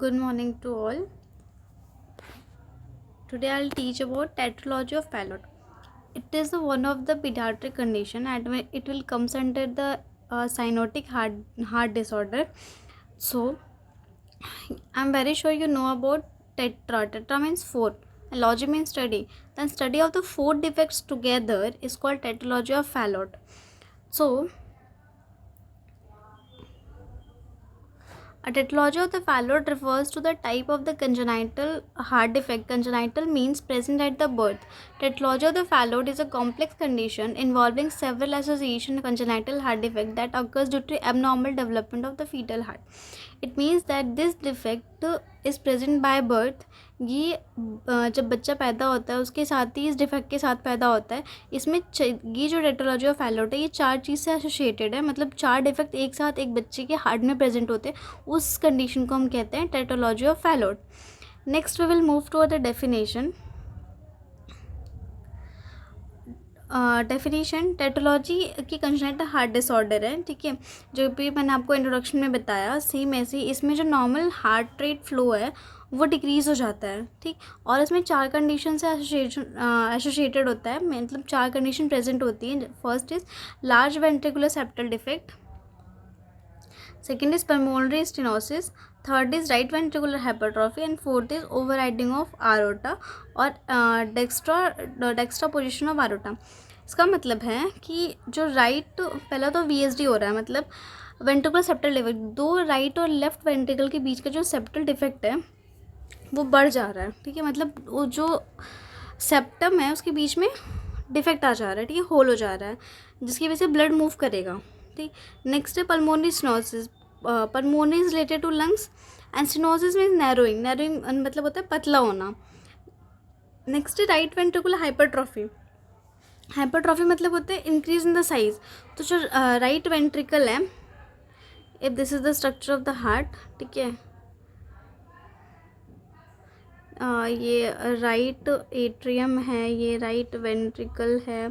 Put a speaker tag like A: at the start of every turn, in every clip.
A: Good morning to all. Today I'll teach about tetralogy of Fallot. It is one of the pediatric condition and it will comes under the cyanotic heart disorder. So I'm very sure you know about tetra. Tetra means four. And logy means study. Then study of the four defects together is called tetralogy of Fallot. So a tetralogy of the Fallot refers to the type of the congenital heart defect. Congenital means present at the birth. Tetralogy of the Fallot is a complex condition involving several association congenital heart defect that occurs due to abnormal development of the fetal heart. It means that this defect is present by birth. ये जब बच्चा पैदा होता है उसके साथ ही इस defect के साथ पैदा होता है. इसमें ये जो टेट्रोलॉजी ऑफ फैलोट है ये चार चीज़ से एसोसिएटेड है. मतलब चार डिफेक्ट एक साथ एक बच्चे के हार्ट में प्रेजेंट होते हैं. उस कंडीशन को हम कहते हैं tetralogy of Fallot. Next we will move to the definition. Definition tetralogy की कंजेनिटल हार्ट डिसऑर्डर है. ठीक है, जो भी मैंने आपको इंट्रोडक्शन में बताया सेम ऐसे ही इसमें जो नॉर्मल हार्ट रेट फ्लो है वो डिक्रीज़ हो जाता है. ठीक, और इसमें चार कंडीशन से एसोसिएटेड होता है. मतलब चार कंडीशन प्रेजेंट होती हैं. First is large ventricular septal defect, second is pulmonary stenosis, third is right ventricular hypertrophy and fourth is overriding of aorta और डेक्स्ट्रा पोजिशन ऑफ आरोटा. इसका मतलब है कि जो राइट पहला तो VSD हो रहा है, मतलब वेंट्रिकुलर सेप्टल डिफेक्ट. दो राइट और लेफ्ट वेंट्रिकल के बीच का जो सेप्टल डिफेक्ट है वो बढ़ जा रहा है. ठीक है, मतलब वो जो सेप्टम है उसके बीच में डिफेक्ट आ जा रहा है. ठीक है, होल हो जा रहा है जिसकी वजह से ब्लड मूव करेगा. ठीक, नेक्स्ट है pulmonary stenosis. Pulmonary is related to lungs and stenosis means narrowing. Narrowing मतलब होता है पतला होना. नेक्स्ट है राइट वेंट्रिकुलर हाइपरट्रॉफी. हाइपरट्रॉफी मतलब होता है इंक्रीज इन द साइज. तो जो राइट वेंट्रिकल है, if this is the structure of the heart, ठीक है, ये राइट एट्रियम है, ये राइट वेंट्रिकल है,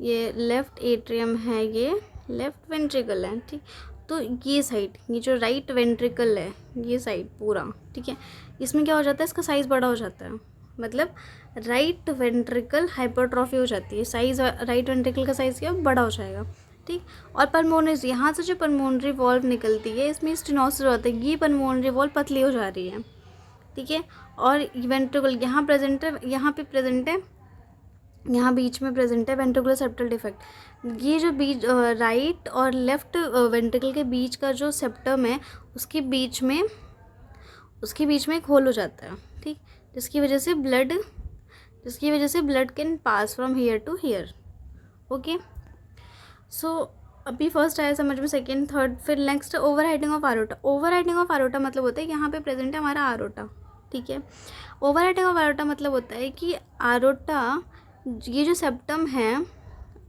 A: ये लेफ़्ट एट्रियम है, ये लेफ़्ट वेंट्रिकल है. ठीक, तो ये साइड, ये जो राइट वेंट्रिकल है ये साइड पूरा, ठीक है, इसमें क्या हो जाता है, इसका साइज़ बड़ा हो जाता है. मतलब राइट वेंट्रिकल हाइपरट्रॉफी हो जाती है. साइज़ राइट वेंट्रिकल का साइज़ क्या बड़ा हो जाएगा. ठीक, और पल्मोनरी, यहाँ से जो पल्मोनरी वॉल्व निकलती है इसमें स्टेनोसिस होता है. ये पल्मोनरी वॉल्व पतली हो जा रही है. ठीक है, और वेंट्रिकल यहाँ प्रेजेंट है, यहाँ पे प्रेजेंट है, यहाँ बीच में प्रेजेंट है वेंट्रिकुलर सेप्टल डिफेक्ट. ये जो बीच राइट और लेफ्ट वेंट्रिकल के बीच का जो सेप्टम है उसके बीच में एक होल हो जाता है. ठीक, जिसकी वजह से blood can pass from here to here. Okay, so अभी फर्स्ट आया समझ में, सेकेंड, थर्ड, फिर next overriding of aorta. Overriding of aorta मतलब होता है यहाँ पे प्रेजेंट है हमारा आरोटा. ठीक है, ओवर राइडिंग ऑफ आरोटा मतलब होता है कि आरोटा, ये जो सेप्टम है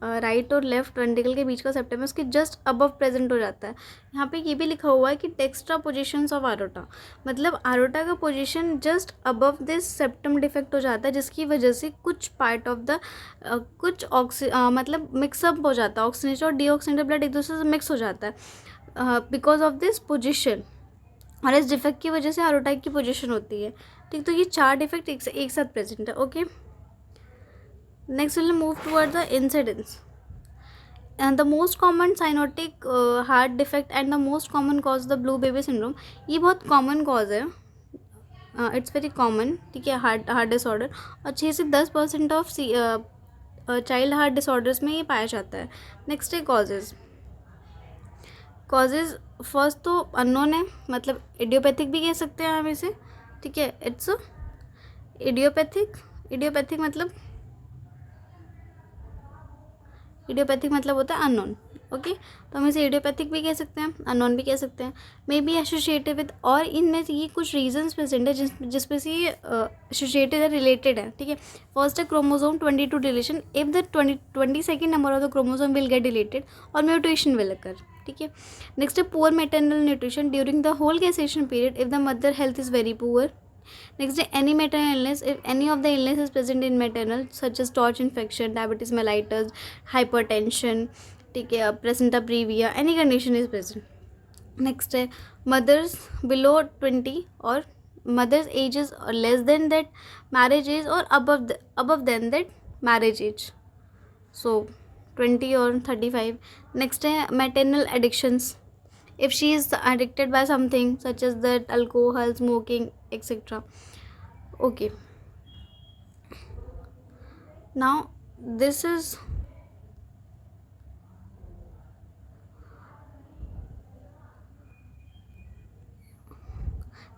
A: राइट और लेफ्ट वेंट्रिकल के बीच का सेप्टम है उसके जस्ट अबव प्रेजेंट हो जाता है. यहाँ पे ये भी लिखा हुआ है कि डेक्स्ट्रा पोजीशंस ऑफ आरोटा, मतलब आरोटा का position just above this septum defect हो जाता है, जिसकी वजह से कुछ पार्ट ऑफ द मतलब मिक्सअप हो जाता है. ऑक्सीजनेटेड और डीऑक्सीजनेटेड ब्लड एक दूसरे से मिक्स हो जाता है बिकॉज ऑफ दिस पोजिशन, और इस डिफेक्ट की वजह से आरोटा की पोजीशन होती है. ठीक, तो ये चार डिफेक्ट एक साथ प्रेजेंट है. Okay, next will move toward the incidence. The most common cyanotic heart defect and the most common cause the blue baby syndrome. ये बहुत कॉमन कॉज है, इट्स वेरी कॉमन. ठीक है, हार्ट डिसऑर्डर, और 6 से 10% ऑफ चाइल्ड हार्ट डिसऑर्डर्स में ये पाया जाता है. नेक्स्ट है कॉजेज़. फर्स्ट तो अननोन है, मतलब इडियोपैथिक भी कह सकते हैं हम इसे. ठीक है, इट्स इडियोपैथिक मतलब होता है अननोन. ओके, तो हम इसे इडियोपैथिक भी कह सकते हैं, अननोन भी कह सकते हैं. मे बी एसोसिएटेड विद, और इनमें से ये कुछ रीजंस प्रेजेंट है जिसपे से ये एसोसिएटेड है, रिलेटेड है. ठीक है, फर्स्ट है chromosome 22 deletion. If the 22nd number of the chromosome will get deleted और म्यूटेशन विल अकर. ठीक है, नेक्स्ट है poor maternal nutrition during the whole gestation period if the mother health is very poor. Next, any maternal illness, if any of the illness is present in maternal, such as torch infection, diabetes mellitus, hypertension, ठीक है, placenta previa, any condition is present. Next है mothers below 20 और mothers age is less than that marriage age और above than that marriage age. So 20 और 35. Next है maternal addictions. If she is addicted by something such as that alcohol, smoking, etc. Okay. Now this is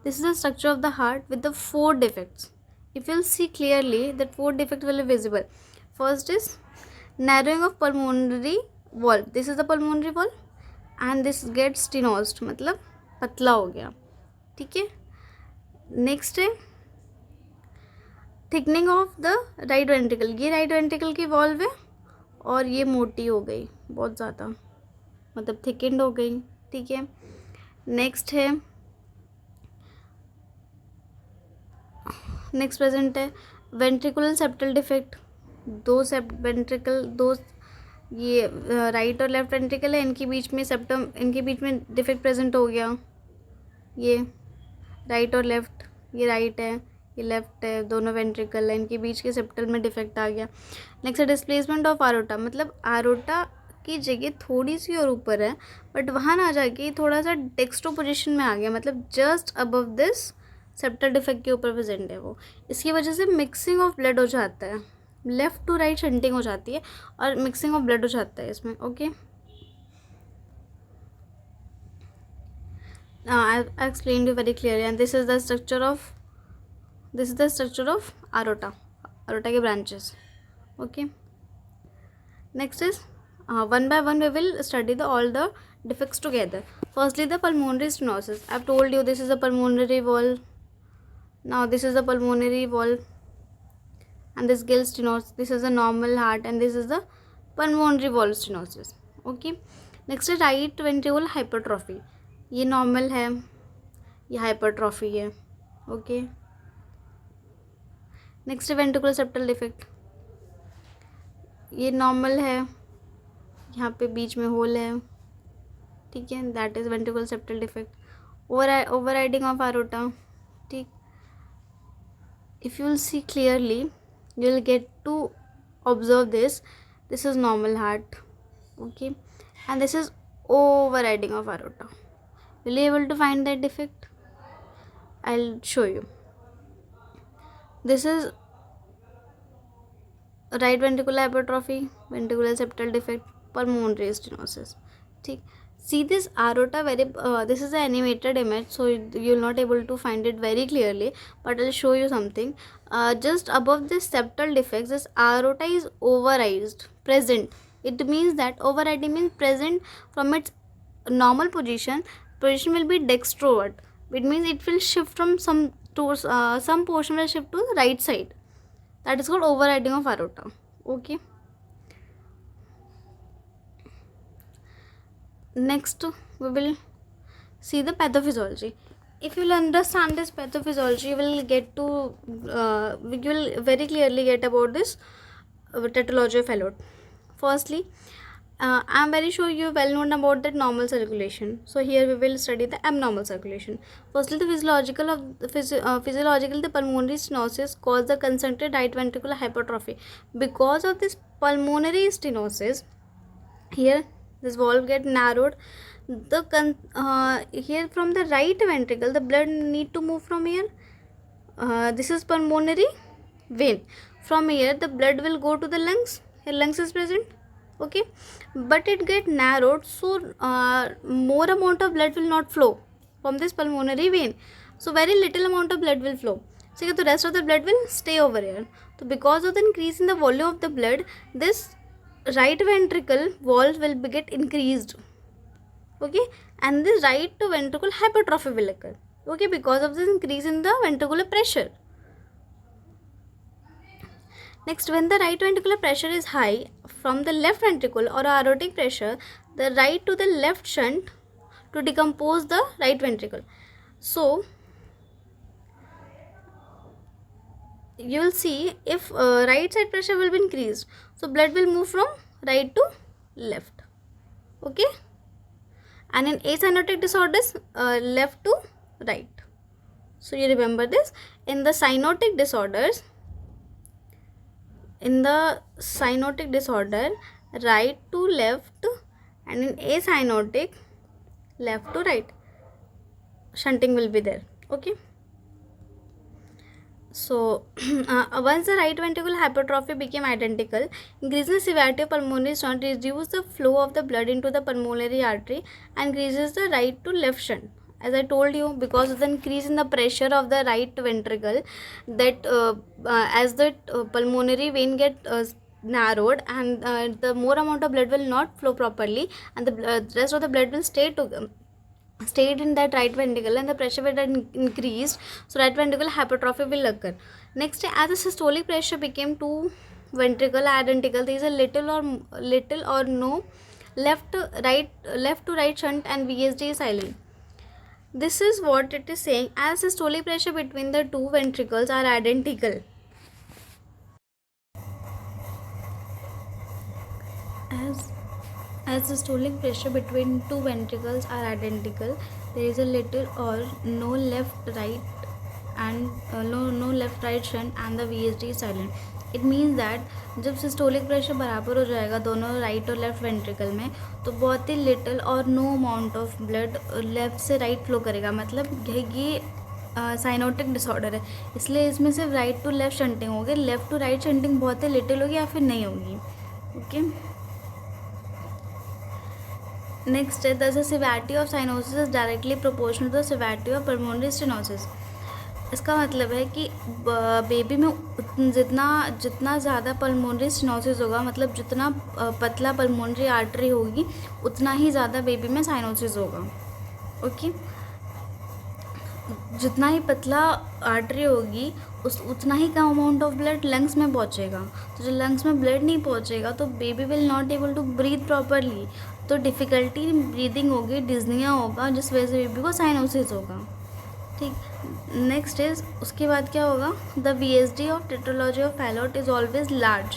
A: the structure of the heart with the 4 defects. If you'll see clearly, that 4 defects will be visible. First is narrowing of pulmonary wall. This is the pulmonary wall and this gets stenosed, मतलब पतला हो गया. ठीक है. Next है thickening of the right ventricle. ये right ventricle की valve है और ये मोटी हो गई बहुत ज़्यादा, मतलब थिकेंड हो गई. ठीक है. नेक्स्ट प्रेजेंट है वेंट्रिकुलर सेप्टल डिफेक्ट. दो ये राइट और लेफ्ट वेंट्रिकल है, इनके बीच में सेप्टम, इनके बीच में डिफेक्ट प्रेजेंट हो गया. ये राइट और लेफ्ट, ये राइट है ये लेफ्ट है, दोनों वेंट्रिकल है, इनके बीच के सेप्टल में डिफेक्ट आ गया. नेक्स्ट है डिस्प्लेसमेंट ऑफ आरोटा. मतलब आरोटा की जगह थोड़ी सी और ऊपर है बट वहाँ ना जाके थोड़ा सा डेक्स्ट्रो पोजीशन में आ गया, मतलब just above this septal defect के ऊपर प्रेजेंट है वो. इसकी वजह से मिक्सिंग ऑफ ब्लड हो जाता है, लेफ्ट टू राइट शंटिंग हो जाती है और मिक्सिंग ऑफ ब्लड हो जाता है इसमें. Okay. I explained you very clearly and this is the structure of aorta के branches. Okay. Next is one by one we will study all the defects together. Firstly, the pulmonary stenosis. I've told you this is the pulmonary wall. Now this is the pulmonary wall and this gill stenosis. This is a normal heart and this is the pulmonary wall stenosis. Okay. Next is right ventricular hypertrophy. ये normal है, ये hypertrophy है. Okay. Next ventricular septal defect. ये normal है, यहाँ पे बीच में होल है. ठीक है. That is ventricular septal defect. Overriding of aorta. ठीक. If you will see clearly you will get to observe this is normal heart. Okay. And this is overriding of aorta. Will you able to find that defect? I'll show you. This is right ventricular hypertrophy, ventricular septal defect, pulmonary stenosis. ठीक. See this aorta very this is an animated image, so you'll not able to find it very clearly, but I'll show you something. Just above this septal defects, this aorta is overrided, present. It means that overriding means present from its normal position will be dextroward. It means it will shift from some portion will shift to the right side. That is called overriding of aorta. Okay. Next we will see the pathophysiology. If you will understand this pathophysiology, you will get to you will very clearly get about this tetralogy of Fallot. Firstly, I am very sure you well known about that normal circulation. So here we will study the abnormal circulation. Firstly, the physiological the pulmonary stenosis cause the concentrated right ventricular hypertrophy. Because of this pulmonary stenosis, here this valve get narrowed. Here from the right ventricle, the blood need to move from here. This is pulmonary vein. From here, the blood will go to the lungs. Here lungs is present. Okay, but it get narrowed, so more amount of blood will not flow from this pulmonary vein, so very little amount of blood will flow. So the rest of the blood will stay over here. So because of the increase in the volume of the blood, this right ventricle wall will get increased. Okay, and this right ventricle hypertrophy will occur. Okay, because of this increase in the ventricular pressure. Next, when the right ventricular pressure is high from the left ventricle or aortic pressure, the right to the left shunt to decompose the right ventricle. So, you will see if right side pressure will be increased, so blood will move from right to left. Okay. and in acyanotic disorders, left to right. So you remember this. In the cyanotic disorders, right to left, and in acyanotic, left to right. Shunting will be there. Okay. So once the right ventricular hypertrophy became identical, increasing the severity of pulmonary shunt reduces the flow of the blood into the pulmonary artery and increases the right to left shunt. As I told you, because of the increase in the pressure of the right ventricle, that as the pulmonary vein get narrowed, and the more amount of blood will not flow properly, and the rest of the blood will stayed in that right ventricle, and the pressure will increased, so right ventricular hypertrophy will occur. Next, as the systolic pressure became two ventricle identical, there is a little or no left to right shunt, and VSD is silent. This is what it is saying. As systolic pressure between the two ventricles are identical, as systolic pressure between two ventricles are identical, there is a little or no left right and no left right shunt, and the VSD is silent. It means that जब systolic pressure बराबर हो जाएगा दोनों right और left ventricle में, तो बहुत ही लिटिल और no amount of blood left से राइट फ्लो करेगा. मतलब ये साइनोटिक डिसऑर्डर है, इसलिए इसमें सिर्फ राइट टू लेफ्ट शंटिंग होगी. लेफ्ट टू राइट शंटिंग बहुत ही लिटिल होगी या फिर नहीं होगी. ओके. नेक्स्ट है the severity of cyanosis is directly proportional to the severity of pulmonary stenosis. इसका मतलब है कि बेबी में जितना ज़्यादा पल्मोनरी स्टेनोसिस होगा, मतलब जितना पतला पल्मोनरी आर्टरी होगी, उतना ही ज़्यादा बेबी में साइनोसिस होगा. ओके. जितना ही पतला आर्टरी होगी उतना ही कम अमाउंट ऑफ ब्लड लंग्स में पहुंचेगा. तो जो लंग्स में ब्लड नहीं पहुंचेगा तो baby will not able to breathe properly, तो डिफ़िकल्टी इन ब्रीदिंग होगी, डिज्निया होगा, जिस वजह से बेबी को साइनोसिस होगा. ठीक. नेक्स्ट इज उसके बाद क्या होगा, the VSD of tetralogy of Fallot is always large.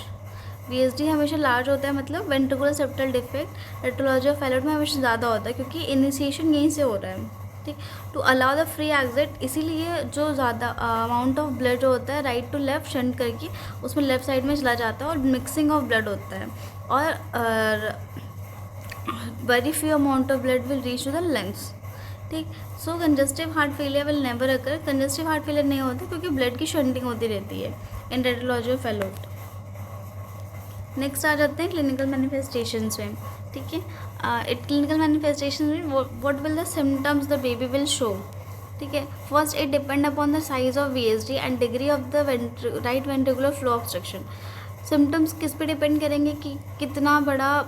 A: VSD हमेशा लार्ज होता है, मतलब ventricular septal defect tetralogy of Fallot में हमेशा ज़्यादा होता है, क्योंकि इनिशिएशन यहीं से हो रहा है. ठीक. To allow the free exit, इसीलिए जो ज़्यादा अमाउंट ऑफ ब्लड जो होता है राइट टू लेफ्ट शंट करके उसमें लेफ्ट साइड में चला जाता है और मिक्सिंग ऑफ ब्लड होता है, और very few amount of blood will reach to the lungs. ठीक. So congestive heart failure will never occur. Congestive heart failure नहीं होता क्योंकि ब्लड की शंटिंग होती रहती है in tetralogy of Fallot. Next आ जाते हैं क्लिनिकल मैनिफेस्टेशंस में. ठीक है. क्लिनिकल मैनिफेस्टेशन में what will the symptoms the baby will show. ठीक है. First, it depend upon the size of VSD and degree of the right ventricular flow obstruction. Symptoms किस पे डिपेंड करेंगे कि कितना बड़ा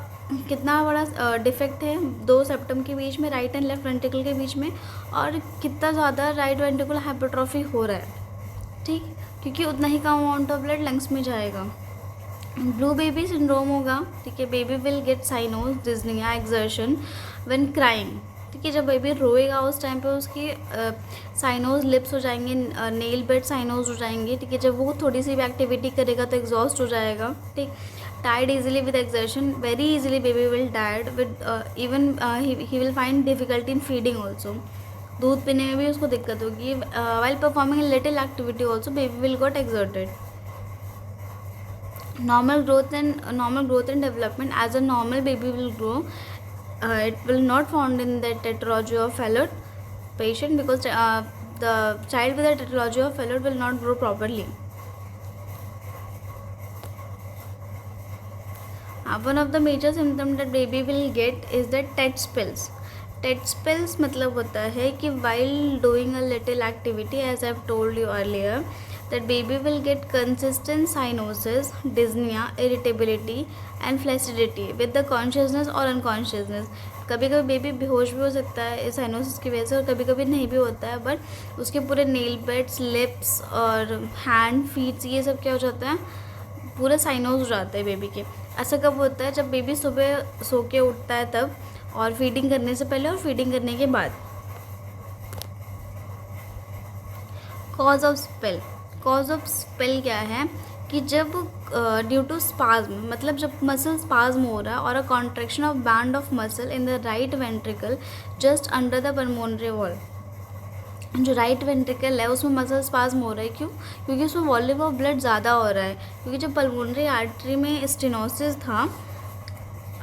A: डिफेक्ट है दो सेप्टम के बीच में, राइट एंड लेफ्ट वेंट्रिकल के बीच में, और कितना ज़्यादा राइट वेंट्रिकुलर हाइपरट्रॉफी हो रहा है. ठीक. क्योंकि उतना ही कम अमाउंट ऑफ ब्लड लंग्स में जाएगा. ब्लू बेबी सिंड्रोम होगा. ठीक है. Baby will get cyanosis, dyspnoea, exertion when crying. ठीक है. जब बेबी रोएगा उस टाइम पे उसकी साइनोस लिप्स हो जाएंगे, नेल बेड साइनोस हो जाएंगे. ठीक है. जब वो थोड़ी सी भी एक्टिविटी करेगा तो एग्जॉस्ट हो जाएगा. ठीक. Tired easily with exertion, very easily baby will tired with even he will find difficulty in feeding also. दूध पीने में भी उसको दिक्कत होगी. while performing a little activity also baby will got exerted. Normal growth and development, as a normal baby will grow, it will not found in the tetralogy of Fallot patient, because the child with the tetralogy of Fallot will not grow properly. One of the major symptoms that baby will get is the TED spills. TED spills मतलब होता है कि while doing a little activity, as I've told you earlier, that baby will get consistent cyanosis, dyspnea, irritability and flaccidity with the consciousness or unconsciousness. कभी कभी baby बेहोश भी हो सकता है इस साइनोसिस की वजह से, और कभी कभी नहीं भी होता है, बट उसके पूरे नेल बेड्स, लिप्स और हैंड, फीट्स, ये सब क्या हो जाता है, पूरे साइनोस हो जाते हैं बेबी के. ऐसा कब होता है, जब बेबी सुबह सो के उठता है तब, और फीडिंग करने से पहले और फीडिंग करने के बाद. कॉज ऑफ स्पेल क्या है कि जब ड्यू टू स्पाज्म, मतलब जब मसल स्पाज्म हो रहा है और a contraction of band of muscle in the right ventricle just under the pulmonary wall, जो राइट वेंट्रिकल है उसमें मसल स्पाज्म हो रहा है, क्यों? क्योंकि उसमें वॉल्यूम ऑफ ब्लड ज़्यादा हो रहा है, क्योंकि जब पल्मोनरी आर्टरी में स्टेनोसिस था,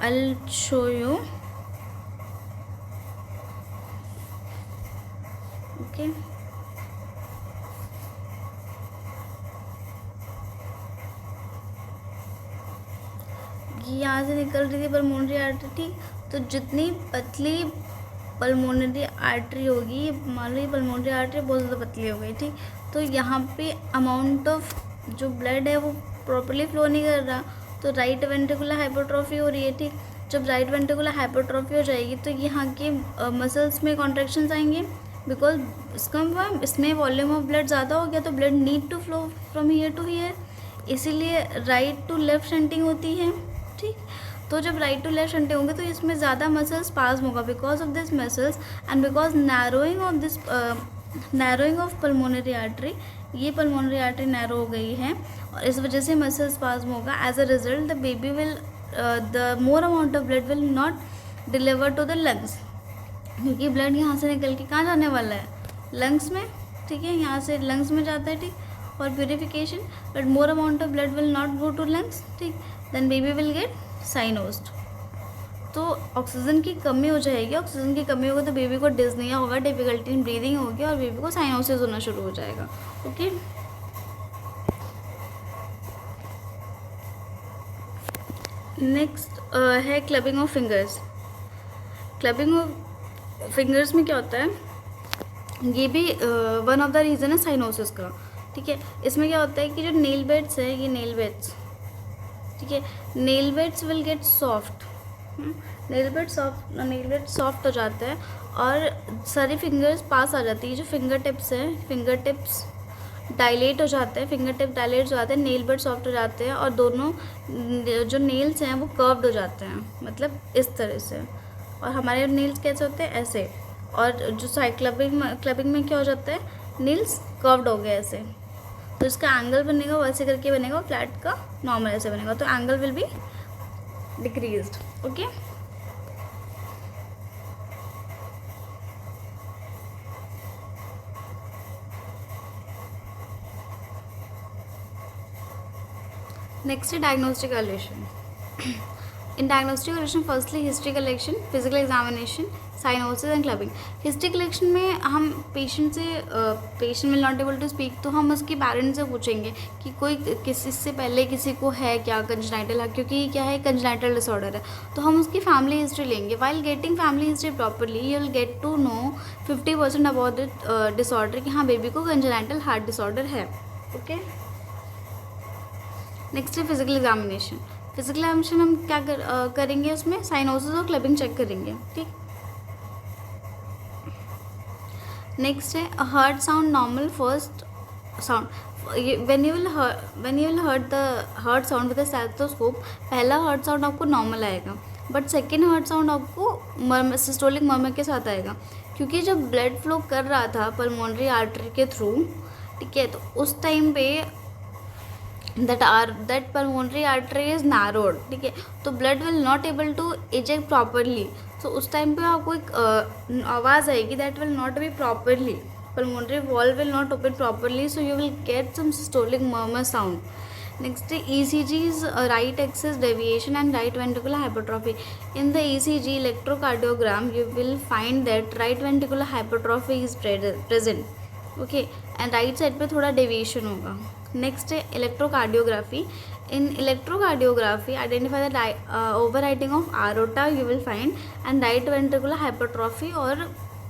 A: आई शो यू, ओके, यहाँ से निकल रही थी पल्मोनरी आर्टरी, ठीक, तो जितनी पतली पल्मोनरी आर्टरी होगी, मान लो ये पल्मोनरी आर्टरी बहुत ज़्यादा पतली हो गई, ठीक, तो यहाँ पे अमाउंट ऑफ जो ब्लड है वो प्रॉपरली फ्लो नहीं कर रहा, तो राइट वेंट्रिकुलर हाइपरट्रॉफी हो रही है, ठीक। जब राइट वेंट्रिकुलर हाइपरट्रॉफी हो जाएगी तो यहाँ के मसल्स में कॉन्ट्रैक्शंस आएंगे, बिकॉज इसमें वॉल्यूम ऑफ ब्लड ज़्यादा हो गया, तो blood need to flow from here to here, इसीलिए राइट टू लेफ्ट शंटिंग होती है, ठीक। तो जब राइट टू लेफ्ट शंटिंग होंगे तो इसमें ज़्यादा मसल्स स्पाज्म होगा because of this muscles and because narrowing of pulmonary artery, ये पल्मोनरी आर्टरी नैरो हो गई है और इस वजह से मसल स्पाज्म होगा। As a result the baby will the more amount of blood will not deliver to the lungs, क्योंकि ब्लड यहाँ से निकल के कहाँ जाने वाला है, लंग्स में, ठीक है, यहाँ से लंग्स में जाता है, ठीक, for purification, but more amount of blood will not go to lungs, ठीक, then baby will get cyanosed. तो ऑक्सीजन की कमी हो जाएगी, ऑक्सीजन की कमी होगी तो बेबी को डिस्निया होगा, डिफिकल्टी इन ब्रीदिंग होगी और बेबी को साइनोसिस होना शुरू हो जाएगा, ओके। नेक्स्ट है clubbing of fingers. Clubbing of fingers में क्या होता है, ये भी वन ऑफ द रीज़न है साइनोसिस का, ठीक है। इसमें क्या होता है कि जो नेल बेड्स है, ये नेल बेड्स, ठीक है, nail beds will get soft, nail bed soft हो जाता है और सारी फिंगर्स पास आ जाती है, जो फिंगर टिप्स हैं, फिंगर टिप्स डायलेट हो जाते हैं, फिंगर टिप डायलेट हो जाते हैं, नेल बेड सॉफ्ट हो जाते हैं और दोनों जो नेल्स हैं वो कर्व्ड हो जाते हैं, मतलब इस तरह से, और हमारे नेल्स कैसे होते हैं, ऐसे, और जो साइड क्लबिंग में क्या हो जाता है, नेल्स कर्व्ड हो गए ऐसे, तो इसका एंगल बनेगा वैसे करके बनेगा, फ्लैट का नॉर्मल ऐसे बनेगा, तो angle will be decreased, okay. Next है diagnostic evaluation. In diagnostic evaluation firstly history collection, physical examination, cyanosis and clubbing. History collection में हम पेशेंट से, patient will not able to speak, तो हम उसके पेरेंट्स से पूछेंगे कि कोई किसी से पहले किसी को है क्या कंजेनाइटल, क्योंकि क्या है कंजेनाइटल डिसऑर्डर है, तो हम उसकी फैमिली हिस्ट्री लेंगे। While getting family history properly you will get to know 50% about the disorder कि हाँ बेबी को कंजेनाइटल हार्ट डिसऑर्डर है, ओके। नेक्स्ट है फिजिकल एग्जामिनेशन। फिजिकल एग्जामिनेशन हम क्या करेंगे, उसमें साइनोसिस और क्लबिंग चेक करेंगे, ठीक। नेक्स्ट है heart sound normal first sound, when you will hurt the heart sound with the stethoscope, पहला हार्ट साउंड आपको नॉर्मल आएगा, बट सेकेंड हार्ट साउंड आपको सिस्टोलिक मर्मर के साथ आएगा, क्योंकि जब ब्लड फ्लो कर रहा था पल्मोनरी आर्टरी के थ्रू, ठीक है, तो उस टाइम पे that pulmonary artery is narrowed, ठीक है, तो blood will not able to eject properly, so उस टाइम पे आपको एक आवाज़ आएगी that will not be properly, pulmonary wall will not open properly, so you will get some systolic murmur sound. Next ECG is right axis deviation and right ventricular hypertrophy. In the ECG electrocardiogram you will find that right ventricular hypertrophy is present, okay, and right side पे थोड़ा deviation होगा। Next है electrocardiography. In electrocardiography identify the overriding of aorta you will find and right ventricular hypertrophy और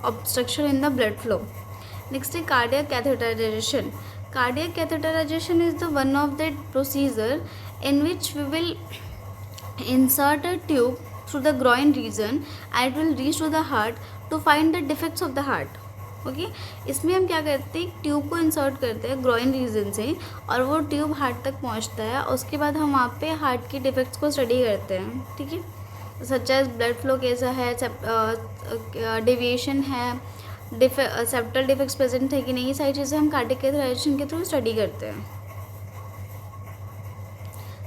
A: obstruction in the blood flow. Next है cardiac catheterisation. Cardiac catheterisation is the one of the procedure in which we will insert a tube through the groin region and it will reach to the heart to find the defects of the heart, okay. इसमें हम क्या करते हैं, tube को insert करते हैं groin reason से और वो ट्यूब हार्ट तक पहुंचता है, उसके बाद हम वहाँ पे हार्ट की डिफेक्ट्स को स्टडी करते हैं, ठीक है, सच एज ब्लड फ्लो कैसा है, डेविएशन है, सेप्टल डिफेक्ट्स प्रेजेंट है कि नहीं, ये सारी चीज़ें हम कार्डियक कैथेटराइजेशन के थ्रू स्टडी करते हैं।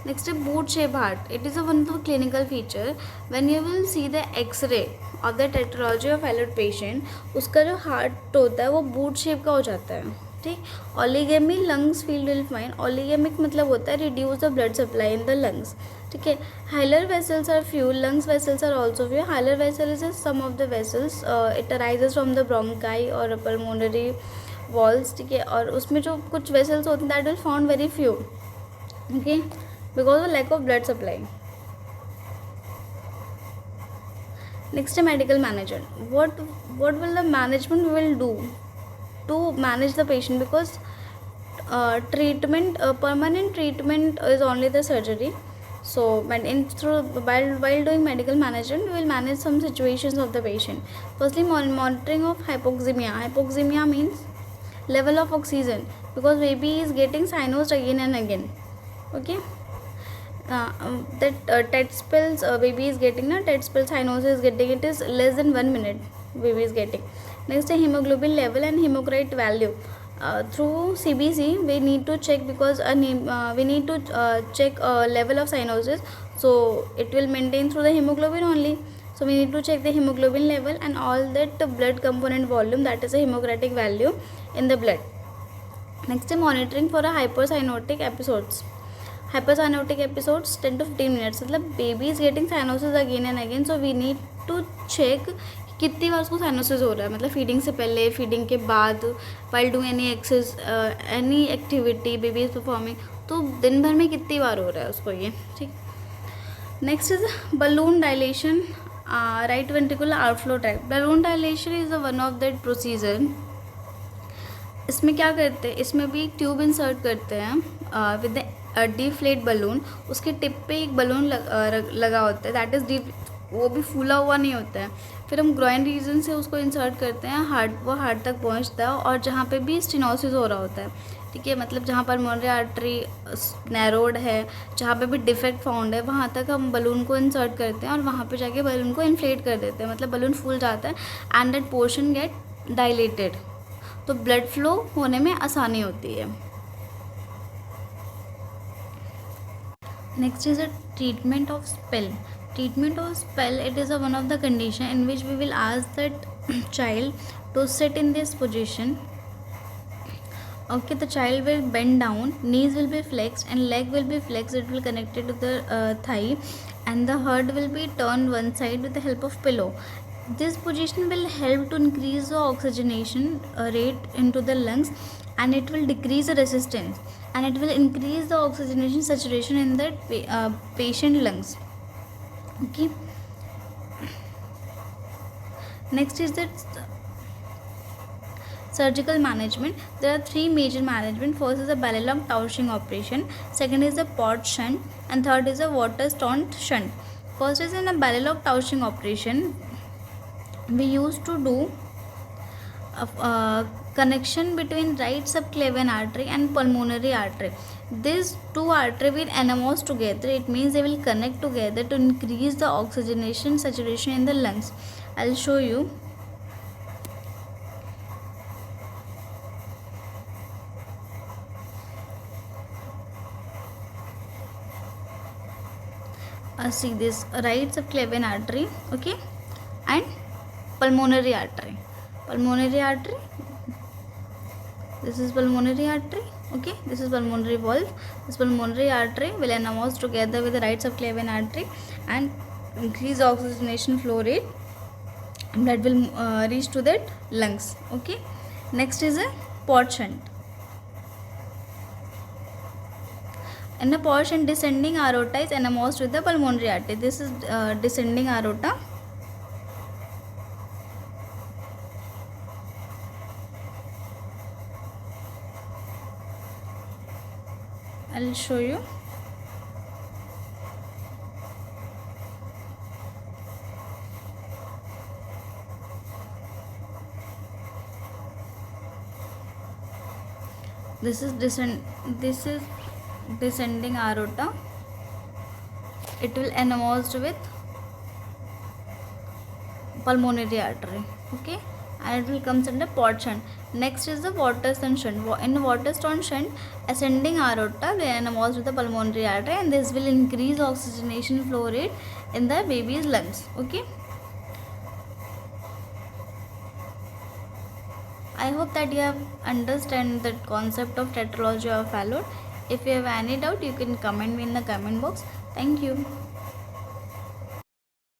A: Next is boot shape heart. It is one of the clinical feature. When you will see the X-ray of the tetralogy of Fallot patient, उसका जो हार्ट होता है वो बूट शेप का हो जाता है, ठीक. Oligaemia lungs field will fine. Oligaemic मतलब होता है reduce the blood supply in the lungs, ठीक है. Hilar vessels are few, lungs vessels are also few. Hilar vessel is some of the vessels, it arises from the bronchi और pulmonary walls, ठीक है. और उसमें जो कुछ वेसल्स होते हैं that will found very few, okay, because of lack of blood supply. Next, medical management. What will the management will do to manage the patient? Because treatment, permanent treatment is only the surgery. So while doing medical management, we will manage some situations of the patient. Firstly, monitoring of hypoxemia. Hypoxemia means level of oxygen, because baby is getting cyanosed again and again, okay. TET spells, baby is getting TET spells cyanosis is getting, it is less than 1 minute baby is getting. Next, hemoglobin level and hemocrite value. Through CBC we need to check, because we need to check level of cyanosis, so it will maintain through the hemoglobin only. So we need to check the hemoglobin level and all that blood component volume, that is a hemocritic value in the blood. Next, monitoring for a hypercyanotic episodes. Hypercyanotic episodes 10 to 15 minutes. मतलब baby is getting cyanosis again and again, so we need to check कितनी बार उसको cyanosis हो रहा है, मतलब feeding से पहले, feeding के बाद, while doing any exercise, any activity baby is performing, तो दिन भर में कितनी बार हो रहा है उसको ये, ठीक. Next is balloon dilation, right ventricular outflow tract. Balloon dilation is one of that procedure. इसमें क्या करते हैं, इसमें भी ट्यूब इंसर्ट करते हैं विद डिफ्लेट बलून. उसके टिप पे एक बलून लगा होता है, दैट इज़ डीप, वो भी फूला हुआ नहीं होता है. फिर हम ग्रोइन रीजन से उसको इंसर्ट करते हैं, वो हार्ट तक पहुंचता है, और जहाँ पे भी स्टेनोसिस हो रहा होता है, ठीक है, मतलब जहाँ पर पल्मोनरी आर्टरी नैरोड है, जहाँ पे भी डिफेक्ट फाउंड है, वहाँ तक हम बलून को इंसर्ट करते हैं और वहाँ पे जाके बलून को इन्फ्लेट कर देते हैं, मतलब बलून फूल जाता है and that portion get dilated, तो ब्लड फ्लो होने में आसानी होती है. Next is a treatment of spell. Treatment of spell, it is one of the condition in which we will ask that child to sit in this position. Okay, the child will bend down, knees will be flexed and leg will be flexed, it will connected to the thigh, and the head will be turned one side with the help of pillow. This position will help to increase the oxygenation rate into the lungs, and it will decrease the resistance, and it will increase the oxygenation saturation in the patient lungs, okay. Next is that surgical management. There are three major management. First is the Balelog Tausching operation, second is the port shunt, and third is the water stent shunt. First is in a Balelog Tausching operation, we used to do a connection between right subclavian artery and pulmonary artery. These two arteries will anamorph together, it means they will connect together to increase the oxygenation saturation in the lungs. I'll show you. See this right subclavian artery, okay, and pulmonary artery. Pulmonary artery, this is pulmonary artery, okay, this is pulmonary valve. This pulmonary artery will anamorph together with the right subclavian artery and increase the oxygenation flow rate, blood will reach to that lungs, okay. Next is a port shunt. In a port shunt, descending aorta is anamorphed with the pulmonary artery. This is descending aorta. I'll show you. This is descending aorta. It will anamorphed with pulmonary artery, okay, and it will comes under port shunt. Next is the water shunt. In water shunt, ascending aorta they are involved with the pulmonary artery, and this will increase oxygenation flow rate in the baby's lungs. Okay. I hope that you have understand the concept of tetralogy of Fallot. If you have any doubt, you can comment me in the comment box. Thank you.